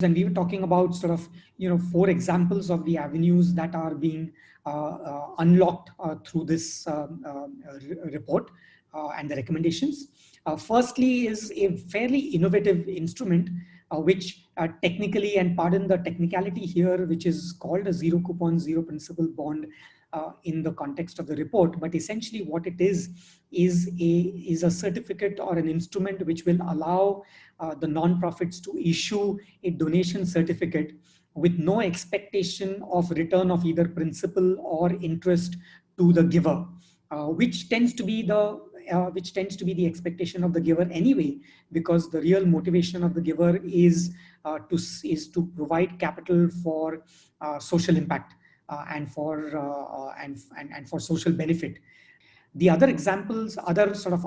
And we were talking about sort of, 4 examples of the avenues that are being unlocked through this report and the recommendations. Firstly is a fairly innovative instrument, which technically, and pardon the technicality here, which is called a zero coupon, zero principal bond in the context of the report. But essentially what it is a certificate or an instrument which will allow the non-profits to issue a donation certificate with no expectation of return of either principal or interest to the giver, which tends to be the expectation of the giver anyway, because the real motivation of the giver is to provide capital for social impact and for social benefit. The other examples, other sort of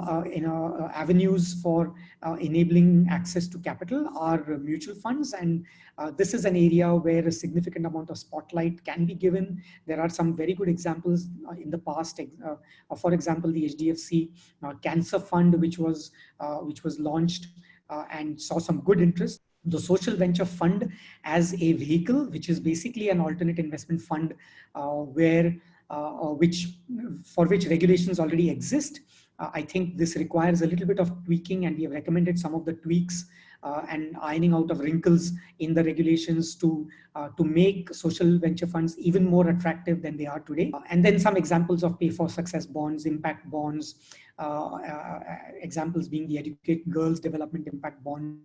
avenues for enabling access to capital are mutual funds, and this is an area where a significant amount of spotlight can be given. There are some very good examples in the past. For example, the HDFC Cancer Fund, which was launched and saw some good interest. The Social Venture Fund as a vehicle, which is basically an alternate investment fund, where for which regulations already exist. I think this requires a little bit of tweaking, and we have recommended some of the tweaks and ironing out of wrinkles in the regulations to make social venture funds even more attractive than they are today. And then some examples of pay for success bonds, impact bonds, examples being the Educate Girls Development Impact Bond.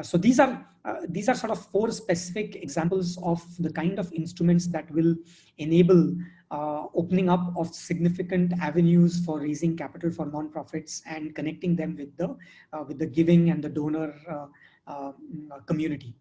So these are sort of 4 specific examples of the kind of instruments that will enable opening up of significant avenues for raising capital for nonprofits and connecting them with the giving and the donor community.